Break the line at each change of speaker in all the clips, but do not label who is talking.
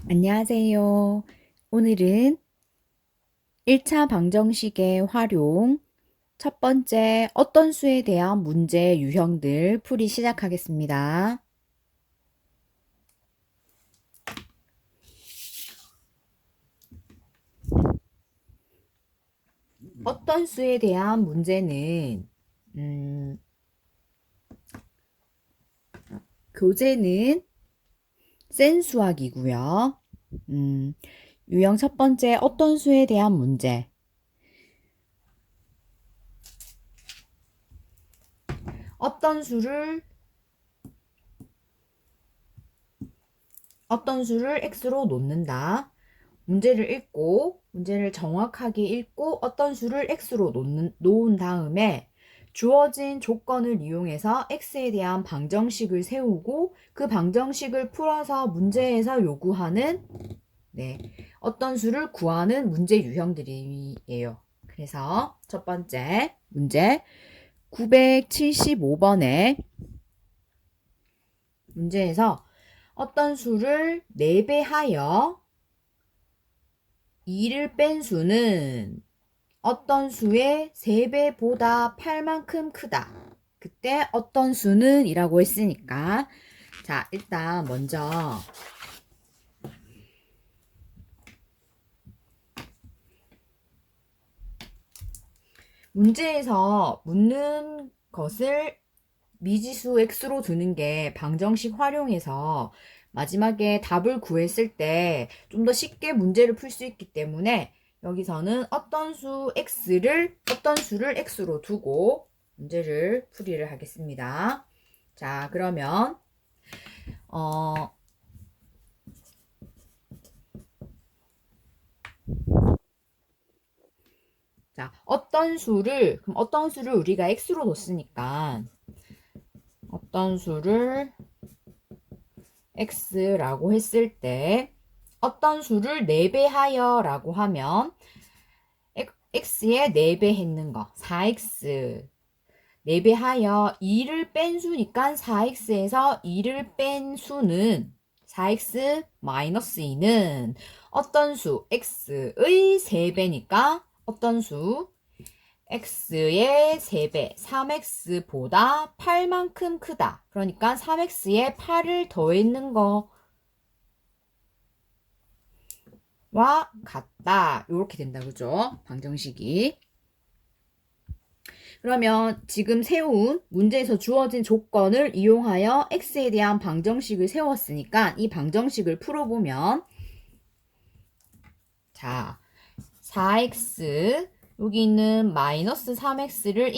안녕하세요. 오늘은 1차 방정식의 활용, 첫 번째 어떤 수에 대한 문제 유형들 풀이 시작하겠습니다. 어떤 수에 대한 문제는 교재는 센 수학이고요. 유형 첫 번째 어떤 수에 대한 문제. 어떤 수를 x로 놓는다. 문제를 읽고 문제를 정확하게 읽고 어떤 수를 x로 놓은 다음에 주어진 조건을 이용해서 x에 대한 방정식을 세우고 그 방정식을 풀어서 문제에서 요구하는 어떤 수를 구하는 문제 유형들이에요. 그래서 첫 번째 문제 975번에 문제에서 어떤 수를 4배하여 2를 뺀 수는 어떤 수의 3배보다 8만큼 크다. 그때 어떤 수는 이라고 했으니까 자, 일단 먼저 문제에서 묻는 것을 미지수 x로 두는 게 방정식 활용해서 마지막에 답을 구했을 때 좀 더 쉽게 문제를 풀 수 있기 때문에 여기서는 어떤 수를 x로 두고 문제를 풀이를 하겠습니다. 자, 그러면 자, 어떤 수를 우리가 x로 뒀으니까 어떤 수를 x라고 했을 때 어떤 수를 4배하여 라고 하면 x에 4배 했는 거 4x 4배하여 2를 뺀 수니까 4x에서 2를 뺀 수는 4x-2는 어떤 수 x의 3배니까 어떤 수 x의 3배 3x보다 8만큼 크다. 그러니까 3x에 8을 더했는 거와 같다. 이렇게 된다. 그죠? 방정식이. 그러면 지금 세운 문제에서 주어진 조건을 이용하여 x에 대한 방정식을 세웠으니까 이 방정식을 풀어보면 자 4x 여기 있는 마이너스 3x를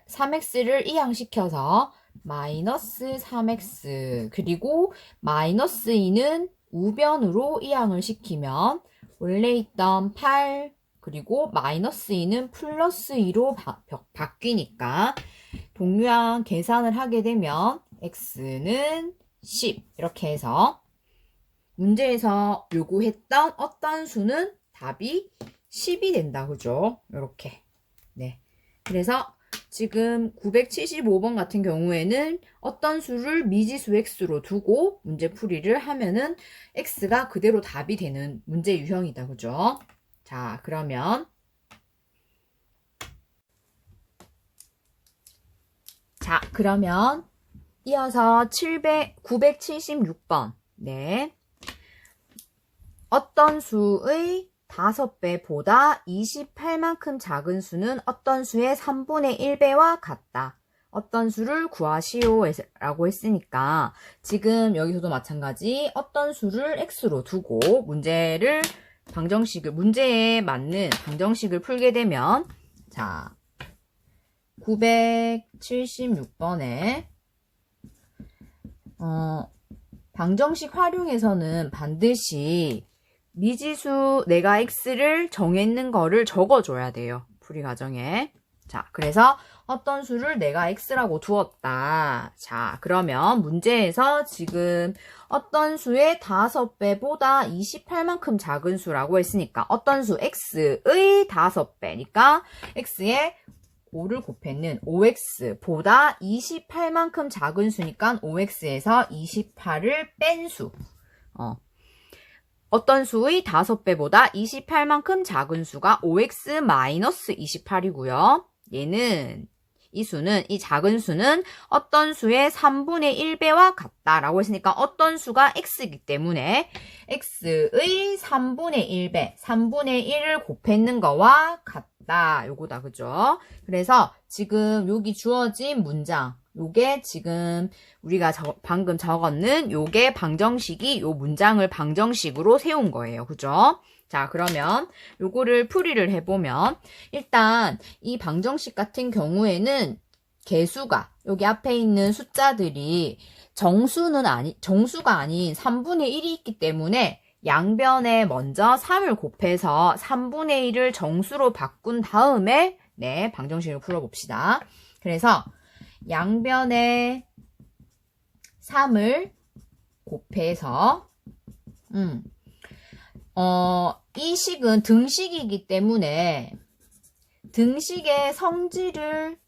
3x를 이항시켜서 마이너스 3x 그리고 마이너스 2는 우변으로 이항을 시키면 원래 있던 8 그리고 마이너스 2는 플러스 2로 바뀌니까 동류항 계산을 하게 되면 x는 10 이렇게 해서 문제에서 요구했던 어떤 수는 답이 10이 된다. 그죠? 이렇게. 네. 그래서 지금 975번 같은 경우에는 어떤 수를 미지수 x로 두고 문제 풀이를 하면은 x가 그대로 답이 되는 문제 유형이다. 그죠? 자, 그러면 이어서 976번. 네. 어떤 수의 5배보다 28만큼 작은 수는 어떤 수의 3분의 1배와 같다. 어떤 수를 구하시오 라고 했으니까 지금 여기서도 마찬가지 어떤 수를 x로 두고 문제에 맞는 방정식을 풀게 되면 자 976번에 방정식 활용에서는 반드시 미지수 내가 x를 정했는 거를 적어줘야 돼요. 풀이 과정에. 자, 그래서 어떤 수를 내가 x라고 두었다. 자, 그러면 문제에서 지금 어떤 수의 5배보다 28만큼 작은 수라고 했으니까 어떤 수 x의 5배니까 x에 5를 곱했는 5x보다 28만큼 작은 수니까 5x에서 28을 뺀 수. 어떤 수의 5배보다 28만큼 작은 수가 5x-28이고요. 이 작은 수는 어떤 수의 3분의 1배와 같다라고 했으니까 어떤 수가 x이기 때문에 x의 3분의 1배, 3분의 1을 곱했는 거와 같다. 요거다, 그죠? 그래서 지금 여기 주어진 문장, 요게 지금 우리가 방금 적었는 요게 방정식이 요 문장을 방정식으로 세운 거예요. 그죠? 자, 그러면 요거를 풀이를 해보면 일단 이 방정식 같은 경우에는 개수가 여기 앞에 있는 숫자들이 정수가 아닌 3분의 1이 있기 때문에 양변에 먼저 3을 곱해서 3분의 1을 정수로 바꾼 다음에 방정식을 풀어봅시다. 그래서 양변에 3을 곱해서 이 식은 등식이기 때문에 등식의 성질을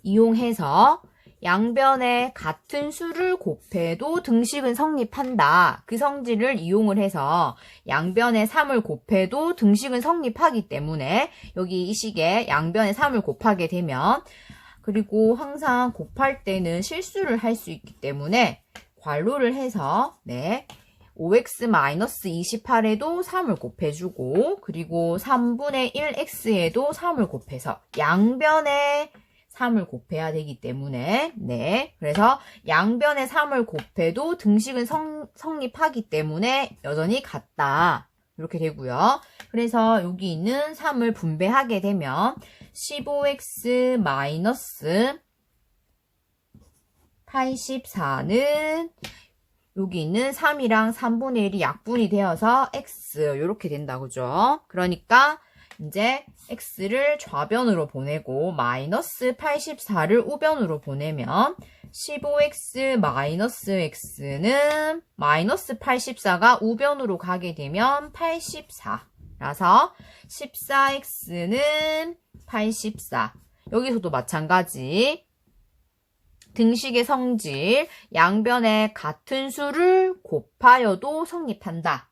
이용해서 양변에 같은 수를 곱해도 등식은 성립한다. 그 성질을 이용을 해서 양변에 3을 곱해도 등식은 성립하기 때문에 여기 이 식에 양변에 3을 곱하게 되면 그리고 항상 곱할 때는 실수를 할 수 있기 때문에 괄호를 해서 5x-28에도 3을 곱해주고 그리고 3분의 1x에도 3을 곱해서 양변에 3을 곱해야 되기 때문에 그래서 양변에 3을 곱해도 등식은 성립하기 때문에 여전히 같다. 이렇게 되고요. 그래서 여기 있는 3을 분배하게 되면 15x-84는 여기 있는 3이랑 3분의 1이 약분이 되어서 x 이렇게 된다. 그죠? 그러니까 이제 x를 좌변으로 보내고 마이너스 84를 우변으로 보내면 15x-x는 마이너스 84가 우변으로 가게 되면 84라서 14x는 84. 여기서도 마찬가지. 등식의 성질, 양변에 같은 수를 곱하여도 성립한다.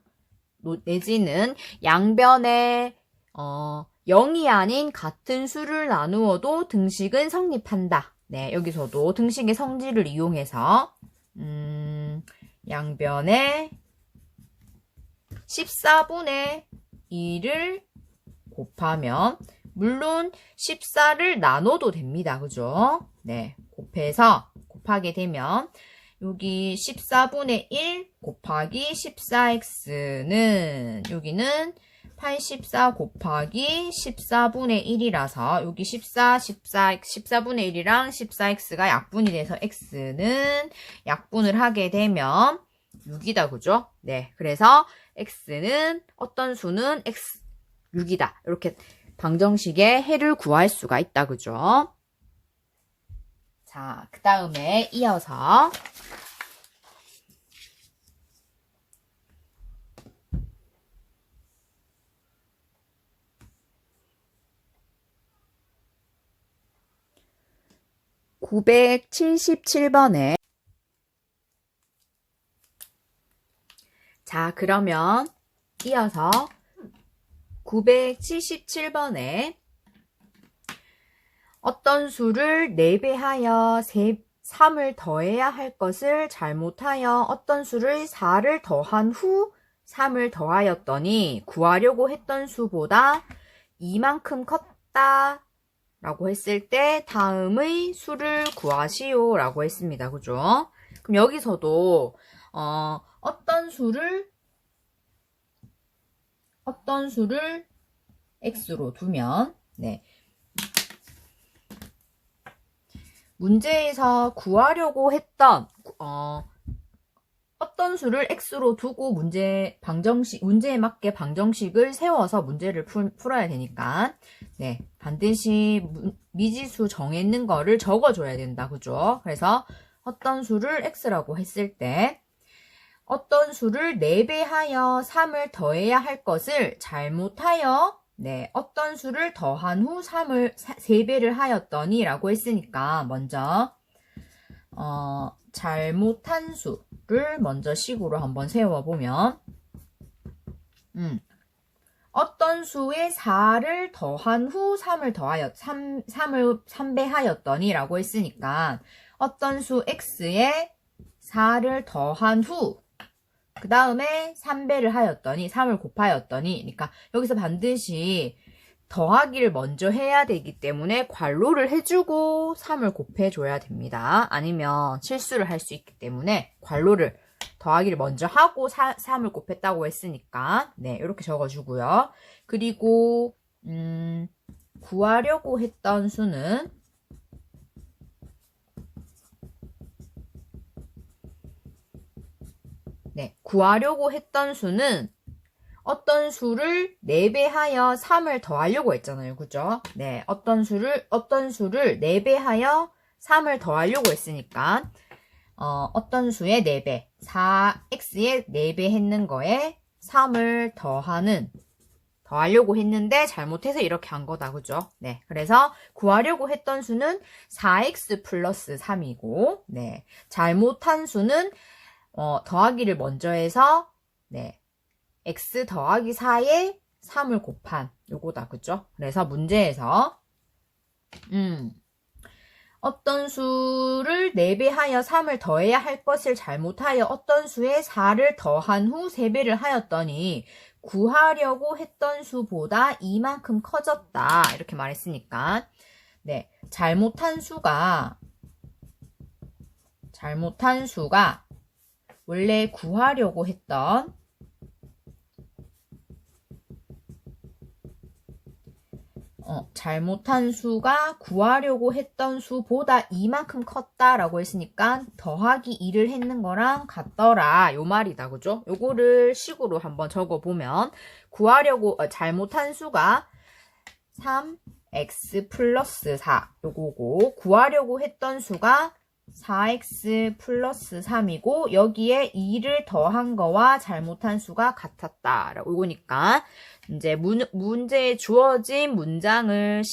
내지는 양변에 0이 아닌 같은 수를 나누어도 등식은 성립한다. 여기서도 등식의 성질을 이용해서 양변에 14분의 1을 곱하면 물론 14를 나눠도 됩니다. 그죠? 곱하게 되면 여기 14분의 1 곱하기 14x는 여기는 84 곱하기 14분의 1이라서 여기 14분의 1이랑 14x가 약분이 돼서 x는 약분을 하게 되면 6이다. 그죠? 그래서 x는 어떤 수는 x 6이다. 이렇게 방정식의 해를 구할 수가 있다. 그죠? 자, 그 다음에 이어서 977번에 자, 그러면 이어서 977번에 어떤 수를 4배하여 3을 더해야 할 것을 잘못하여 어떤 수를 4를 더한 후 3을 더하였더니 구하려고 했던 수보다 이만큼 컸다 라고 했을 때 다음의 수를 구하시오 라고 했습니다. 그죠? 그럼 여기서도 어떤 수를 x로 두면 문제에서 구하려고 했던 어떤 수를 x로 두고 문제에 맞게 방정식을 세워서 문제를 풀어야 되니까 반드시 미지수 정했는 거를 적어줘야 된다. 그죠? 그래서 어떤 수를 x라고 했을 때 어떤 수를 4배하여 3을 더해야 할 것을 잘못하여 어떤 수를 더한 후 3배를 하였더니 라고 했으니까 먼저 잘못한 수를 먼저 식으로 한번 세워보면 어떤 수에 4를 더한 후 3을 더하였 3을 3배하였더니 라고 했으니까 어떤 수 x에 4를 더한 후 그 다음에 3배를 하였더니 3을 곱하였더니 그러니까 여기서 반드시 더하기를 먼저 해야 되기 때문에 괄호를 해주고 3을 곱해줘야 됩니다. 아니면 실수를 할 수 있기 때문에 괄호를 더하기를 먼저 하고 3을 곱했다고 했으니까 네 이렇게 적어주고요. 그리고 구하려고 했던 수는 구하려고 했던 수는 어떤 수를 4배하여 3을 더하려고 했잖아요. 그죠? 네, 어떤 수를 4배하여 3을 더하려고 했으니까 어떤 수의 4배, 4x에 4배 했는 거에 3을 더하려고 했는데 잘못해서 이렇게 한 거다. 그죠? 네. 그래서 구하려고 했던 수는 4x 플러스 3이고, 네. 잘못한 수는, 더하기를 먼저 해서, 네. x 더하기 4에 3을 곱한 요거다. 그죠? 그래서 문제에서, 어떤 수를 4배하여 3을 더해야 할 것을 잘못하여 어떤 수에 4를 더한 후 3배를 하였더니 구하려고 했던 수보다 이만큼 커졌다. 이렇게 말했으니까 네, 잘못한 수가 원래 구하려고 했던 잘못한 수가 구하려고 했던 수보다 이만큼 컸다라고 했으니까 더하기 2를 했는 거랑 같더라 요 말이다. 그죠? 요거를 식으로 한번 적어보면 잘못한 수가 3x 플러스 4 요거고 구하려고 했던 수가 4x 플러스 3이고 여기에 2를 더한 거와 잘못한 수가 같았다. 라고 이거니까 이제 문제에 주어진 문장을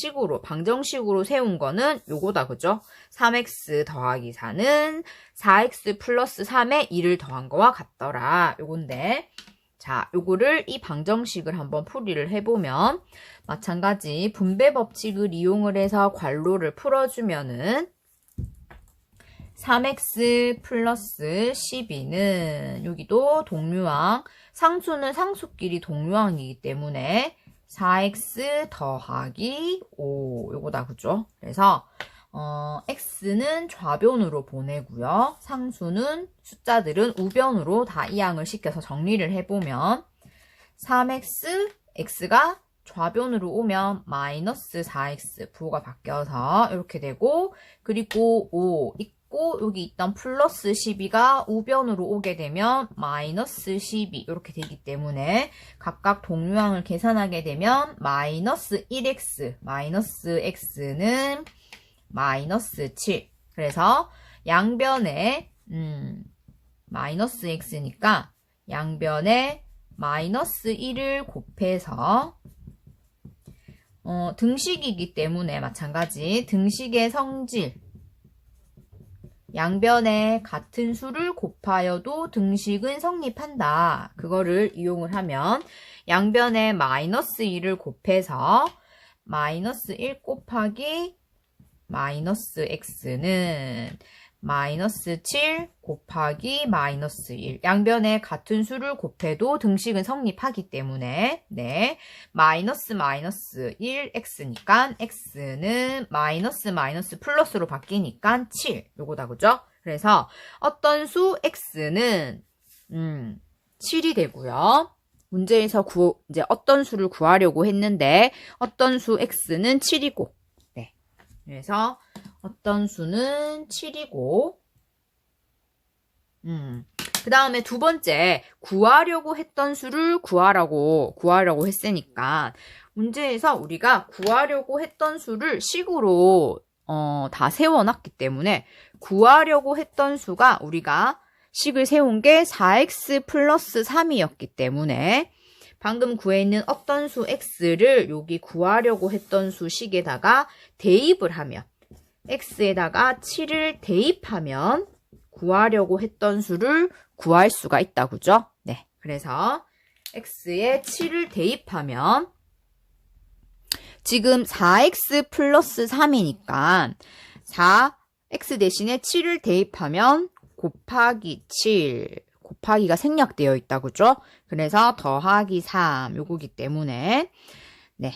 방정식으로 세운 거는 요거다. 그죠? 3x 더하기 4는 4x 플러스 3에 2를 더한 거와 같더라. 요건데 자, 요거를 이 방정식을 한번 풀이를 해보면 마찬가지 분배 법칙을 이용을 해서 괄호를 풀어주면은 3x 플러스 12는 여기도 동류항, 상수는 상수끼리 동류항이기 때문에 4x 더하기 5 요거다. 그죠? 그래서 x는 좌변으로 보내고요. 상수는 숫자들은 우변으로 다 이항을 시켜서 정리를 해보면 3x, x가 좌변으로 오면 마이너스 4x 부호가 바뀌어서 이렇게 되고 그리고 5 있고 여기 있던 플러스 12가 우변으로 오게 되면 마이너스 12 이렇게 되기 때문에 각각 동류항을 계산하게 되면 마이너스 1x 마이너스 x는 마이너스 7 그래서 양변에 마이너스 x니까 양변에 마이너스 1을 곱해서 등식이기 때문에 마찬가지 등식의 성질 양변에 같은 수를 곱하여도 등식은 성립한다. 그거를 이용을 하면 양변에 마이너스 1을 곱해서 마이너스 1 곱하기 마이너스 x는 마이너스 7 곱하기 마이너스 1 양변에 같은 수를 곱해도 등식은 성립하기 때문에 네 마이너스 1 x니까 x는 마이너스 플러스로 바뀌니까 7 요거다. 그죠? 그래서 어떤 수 x는 7이 되고요. 문제에서 이제 어떤 수를 구하려고 했는데 어떤 수 x는 7이고 네 그래서 어떤 수는 7이고 그 다음에 두 번째 구하려고 했던 수를 구하라고 했으니까 문제에서 우리가 구하려고 했던 수를 식으로 다 세워놨기 때문에 구하려고 했던 수가 우리가 식을 세운 게 4x 플러스 3이었기 때문에 방금 구해있는 어떤 수 x를 여기 구하려고 했던 수 식에다가 대입을 하면 x에다가 7을 대입하면 구하려고 했던 수를 구할 수가 있다. 그죠? 네. 그래서 x에 7을 대입하면 지금 4x 플러스 3이니까 4x 대신에 7을 대입하면 곱하기 7 곱하기가 생략되어 있다 그죠? 그래서 더하기 3 요거기 때문에 네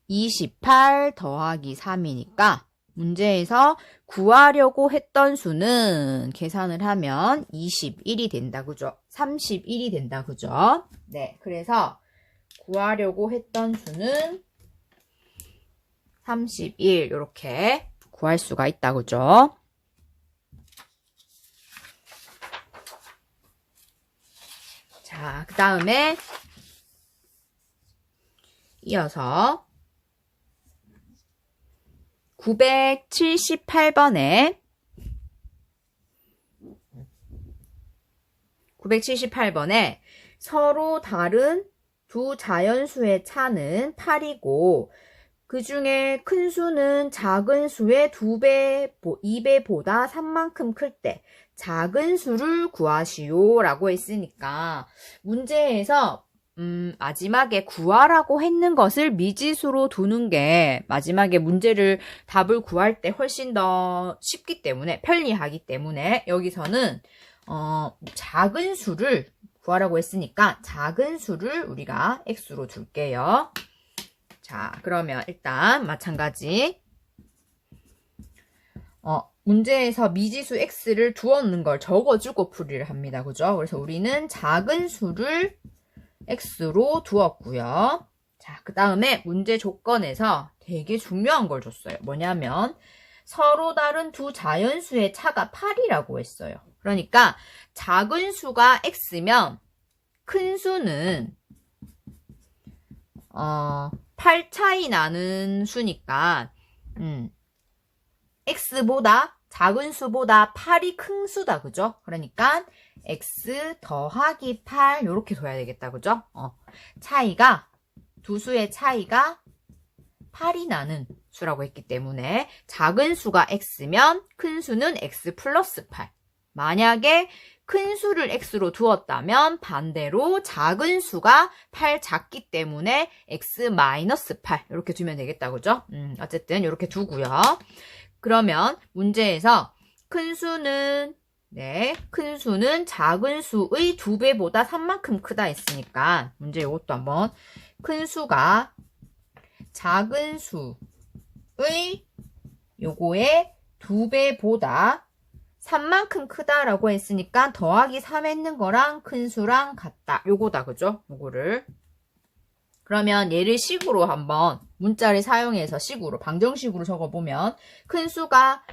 28 더하기 3이니까 문제에서 구하려고 했던 수는 계산을 하면 21이 된다 그죠? 31이 된다 그죠? 네 그래서 구하려고 했던 수는 31 이렇게 구할 수가 있다 그죠? 자, 그 다음에 이어서 978번에 서로 다른 두 자연수의 차는 8이고 그 중에 큰 수는 작은 수의 2배보다 3만큼 클 때 작은 수를 구하시오 라고 했으니까 문제에서 마지막에 구하라고 했는 것을 미지수로 두는 게 마지막에 문제를 답을 구할 때 훨씬 더 쉽기 때문에 편리하기 때문에 여기서는 작은 수를 구하라고 했으니까 작은 수를 우리가 x로 둘게요. 자, 그러면 일단 마찬가지 문제에서 미지수 x를 두었는 걸 적어주고 풀이를 합니다. 그죠? 그래서 우리는 작은 수를 x로 두었고요. 자, 그 다음에 문제 조건에서 되게 중요한 걸 줬어요. 뭐냐면 서로 다른 두 자연수의 차가 8이라고 했어요. 그러니까 작은 수가 x면 큰 수는 8 차이 나는 수니까 x보다 작은 수보다 8이 큰 수다 그죠? 그러니까 x 더하기 8 이렇게 둬야 되겠다 그죠? 차이가 두 수의 차이가 8이 나는 수라고 했기 때문에 작은 수가 x면 큰 수는 x 플러스 8 만약에 큰 수를 x로 두었다면 반대로 작은 수가 8 작기 때문에 x 마이너스 8 이렇게 두면 되겠다 그죠? 어쨌든 이렇게 두고요. 그러면 문제에서 큰 수는 작은 수의 2배보다 3만큼 크다 했으니까 문제 이것도 한번 큰 수가 작은 수의 요거의 2배보다 3만큼 크다라고 했으니까 더하기 3 했는 거랑 큰 수랑 같다. 요거다 그죠? 요거를 그러면 얘를 식으로 한번 문자를 사용해서 식으로 방정식으로 적어보면 큰 수가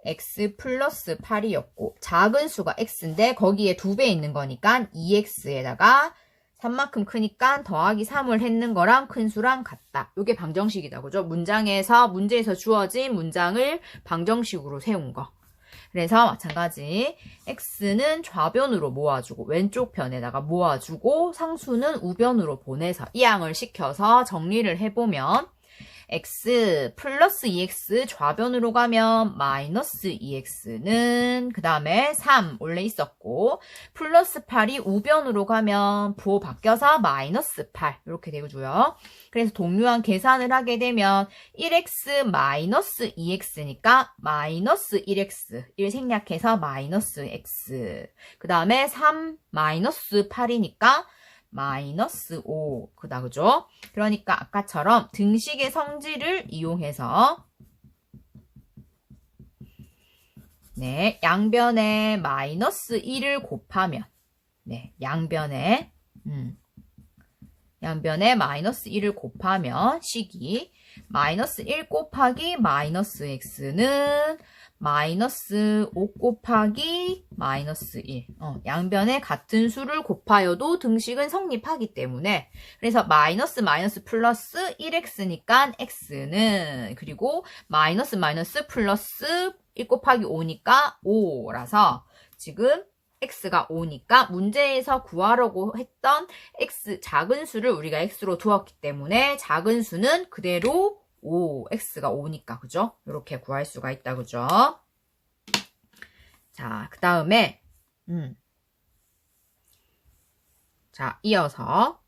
x 플러스 8이었고 작은 수가 x인데 거기에 2배 있는 거니까 2x에다가 3만큼 크니까 더하기 3을 했는 거랑 큰 수랑 같다. 이게 방정식이다. 그죠? 문제에서 주어진 문장을 방정식으로 세운 거. 그래서 마찬가지 x는 좌변으로 모아주고 왼쪽 편에다가 모아주고 상수는 우변으로 보내서 이항을 시켜서 정리를 해보면 x 플러스 2x 좌변으로 가면 마이너스 2x는 그 다음에 3 원래 있었고 플러스 8이 우변으로 가면 부호 바뀌어서 마이너스 8 이렇게 되고요. 그래서 동류한 계산을 하게 되면 1x 마이너스 2x니까 마이너스 1x 1 생략해서 마이너스 x 그 다음에 3 마이너스 8이니까 마이너스 5 그죠? 그러니까 아까처럼 등식의 성질을 이용해서 양변에 마이너스 1을 곱하면 양변에 마이너스 1을 곱하면 식이 마이너스 1 곱하기 마이너스 x는 마이너스 5 곱하기 마이너스 1 양변에 같은 수를 곱하여도 등식은 성립하기 때문에 그래서 마이너스 플러스 1x니까 x는 그리고 마이너스 플러스 1 곱하기 5니까 5라서 지금 x가 5니까 문제에서 구하려고 했던 작은 수를 우리가 x로 두었기 때문에 작은 수는 그대로 5, x가 5니까, 그죠? 이렇게 구할 수가 있다, 그죠? 자, 그 다음에, 자, 이어서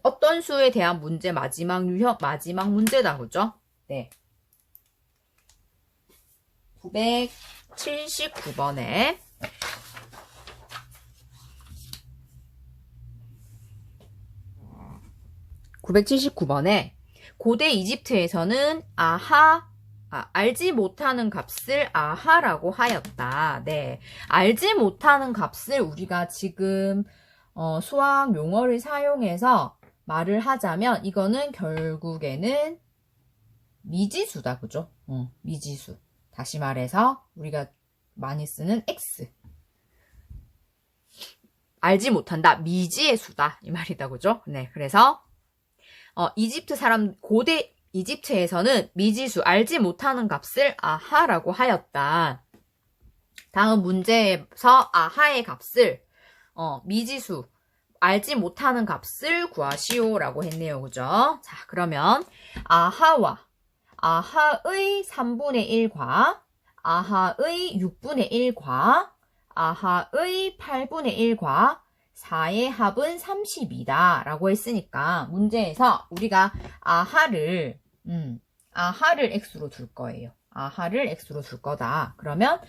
어떤 수에 대한 문제 마지막 유형, 마지막 문제다. 그죠? 네. 979번에 979번에 고대 이집트에서는 알지 못하는 값을 아하라고 하였다. 네. 알지 못하는 값을 우리가 지금 수학 용어를 사용해서 말을 하자면 이거는 결국에는 미지수다. 그죠? 미지수. 다시 말해서 우리가 많이 쓰는 x. 알지 못한다. 미지의 수다. 이 말이다. 그죠? 네. 그래서 고대 이집트에서는 미지수, 알지 못하는 값을 아하라고 하였다. 다음 문제에서 아하의 값을, 미지수, 알지 못하는 값을 구하시오 라고 했네요. 그죠? 자, 그러면 아하와 아하의 3분의 1과 아하의 6분의 1과 아하의 8분의 1과 4의 합은 30이다 라고 했으니까 문제에서 우리가 아하를 x로 둘 거예요. 아하를 x로 둘 거다. 그러면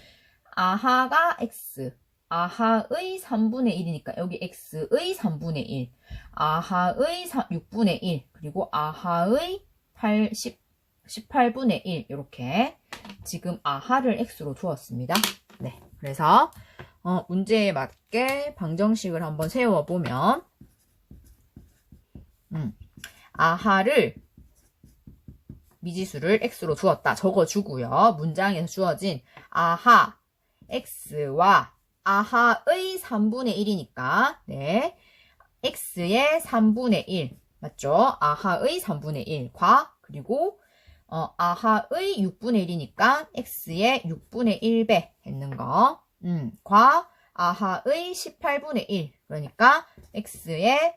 아하가 x, 아하의 3분의 1이니까 여기 x의 3분의 1, 아하의 6분의 1, 그리고 아하의 18분의 1 이렇게 지금 아하를 x로 두었습니다. 네, 그래서 문제에 맞게 방정식을 한번 세워보면 아하를 미지수를 x로 두었다. 적어주고요. 문장에서 주어진 아하 x와 아하의 3분의 1이니까 네, x의 3분의 1 맞죠? 아하의 3분의 1과 그리고 아하의 6분의 1이니까 x의 6분의 1배 했는 거 과 아하의 18분의 1 그러니까 x의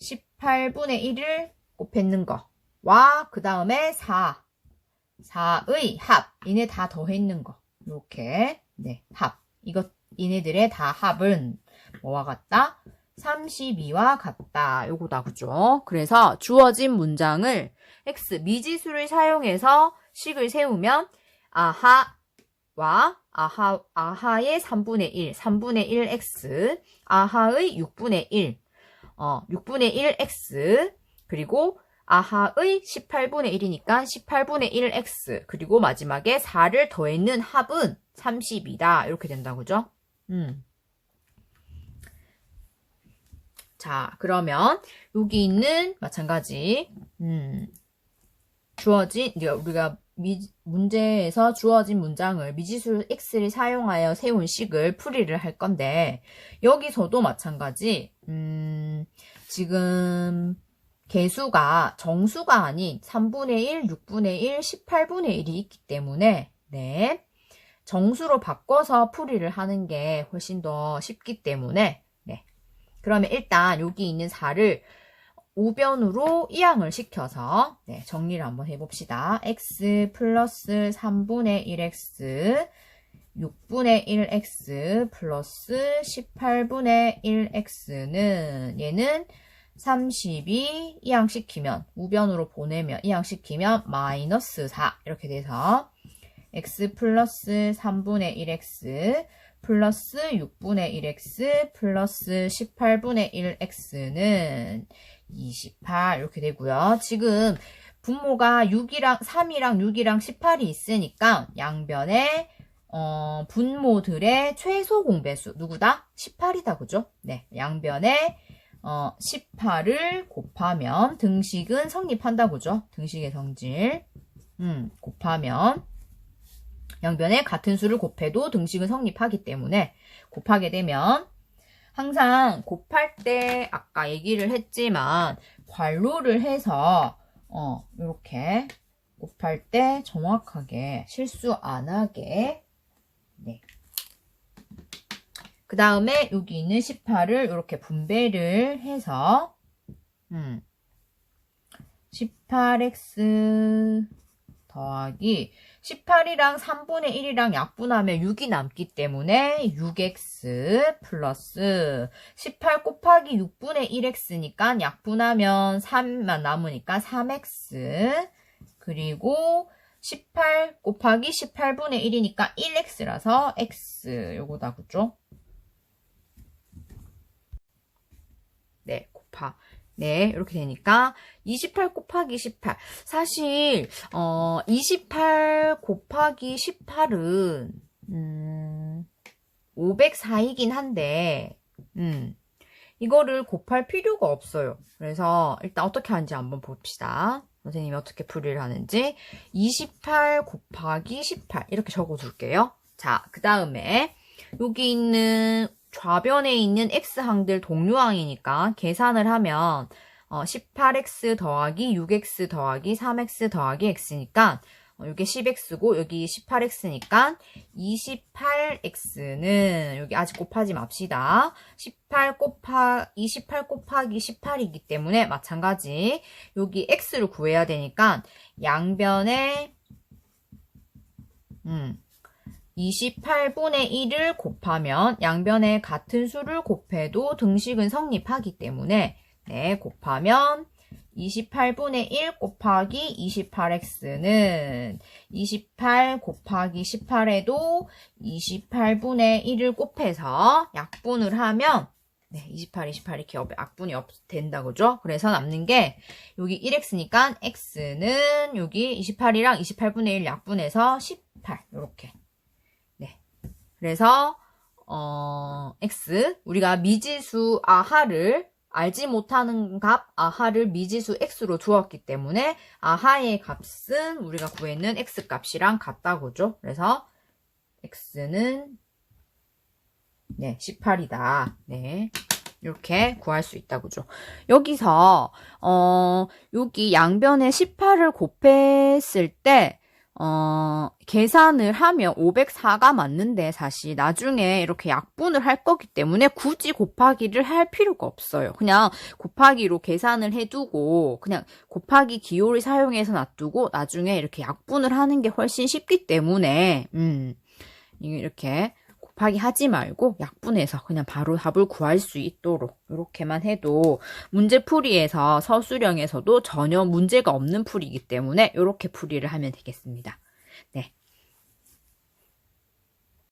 18분의 1을 곱했는 거와 그 다음에 4의 합 이네 다 더했는 거 이렇게 네, 합 이네들의 다 합은 뭐와 같다? 32와 같다. 요거다. 그죠? 그래서 주어진 문장을 x 미지수를 사용해서 식을 세우면 아하와 아하의 3분의 1, 3분의 1x, 아하의 6분의 1, 6분의 1x, 그리고 아하의 18분의 1이니까 18분의 1x, 그리고 마지막에 4를 더했는 합은 30이다. 이렇게 된다. 그죠? 자, 그러면 여기 있는 마찬가지 우리가 문제에서 주어진 문장을 미지수 x를 사용하여 세운 식을 풀이를 할 건데 여기서도 마찬가지 지금 개수가 정수가 아닌 3분의 1, 6분의 1, 18분의 1이 있기 때문에 네, 정수로 바꿔서 풀이를 하는 게 훨씬 더 쉽기 때문에 네, 그러면 일단 여기 있는 4를 우변으로 이항을 시켜서 네, 정리를 한번 해봅시다. x 플러스 3분의 1x 6분의 1x 플러스 18분의 1x는 얘는 32 이항시키면 우변으로 보내면 이항시키면 마이너스 4 이렇게 돼서 x 플러스 3분의 1x 플러스 6분의 1x 플러스 18분의 1x는 28 이렇게 되고요. 지금 분모가 3이랑 6이랑 18이 있으니까 양변에 분모들의 최소 공배수 누구다? 18이다. 그죠? 네, 양변에 18을 곱하면 등식은 성립한다. 그죠? 등식의 성질 곱하면 양변에 같은 수를 곱해도 등식은 성립하기 때문에 곱하게 되면 항상 곱할 때 아까 얘기를 했지만 괄호를 해서 이렇게 곱할 때 정확하게 실수 안 하게 네. 그 다음에 여기 있는 18을 이렇게 분배를 해서 18x 더하기 18이랑 3분의 1이랑 약분하면 6이 남기 때문에 6x 플러스 18 곱하기 6분의 1x니까 약분하면 3만 남으니까 3x 그리고 18 곱하기 18분의 1이니까 1x라서 x 요거다 그죠? 네, 네, 이렇게 되니까 28 곱하기 18. 사실 28 곱하기 18은 504이긴 한데 이거를 곱할 필요가 없어요. 그래서 일단 어떻게 하는지 한번 봅시다. 선생님이 어떻게 풀이를 하는지 28 곱하기 18 이렇게 적어줄게요. 자, 그 다음에 여기 있는 좌변에 있는 x항들 동류항이니까 계산을 하면 18x 더하기 6x 더하기 3x 더하기 x니까 이게 10x고 여기 18x니까 28x는 여기 아직 곱하지 맙시다. 28 곱하기 18이기 때문에 마찬가지 여기 x를 구해야 되니까 양변에 28분의 1을 곱하면 양변에 같은 수를 곱해도 등식은 성립하기 때문에 네, 곱하면 28분의 1 곱하기 28x는 28 곱하기 18에도 28분의 1을 곱해서 약분을 하면 네, 28 이렇게 약분이 된다 그죠? 그래서 남는 게 여기 1x니까 x는 여기 28이랑 28분의 1 약분해서 18 이렇게 그래서 x 우리가 미지수 아하를 알지 못하는 값 아하를 미지수 x로 두었기 때문에 아하의 값은 우리가 구했는 x 값이랑 같다고죠. 그래서 x는 네 18이다. 네. 이렇게 구할 수 있다고죠. 여기서 여기 양변에 18을 곱했을 때 계산을 하면 504가 맞는데 사실 나중에 이렇게 약분을 할 거기 때문에 굳이 곱하기를 할 필요가 없어요. 그냥 곱하기로 계산을 해두고 그냥 곱하기 기호를 사용해서 놔두고 나중에 이렇게 약분을 하는 게 훨씬 쉽기 때문에 이렇게 곱하기 하지 말고 약분해서 그냥 바로 답을 구할 수 있도록 이렇게만 해도 문제풀이에서 서술형에서도 전혀 문제가 없는 풀이기 때문에 이렇게 풀이를 하면 되겠습니다. 네.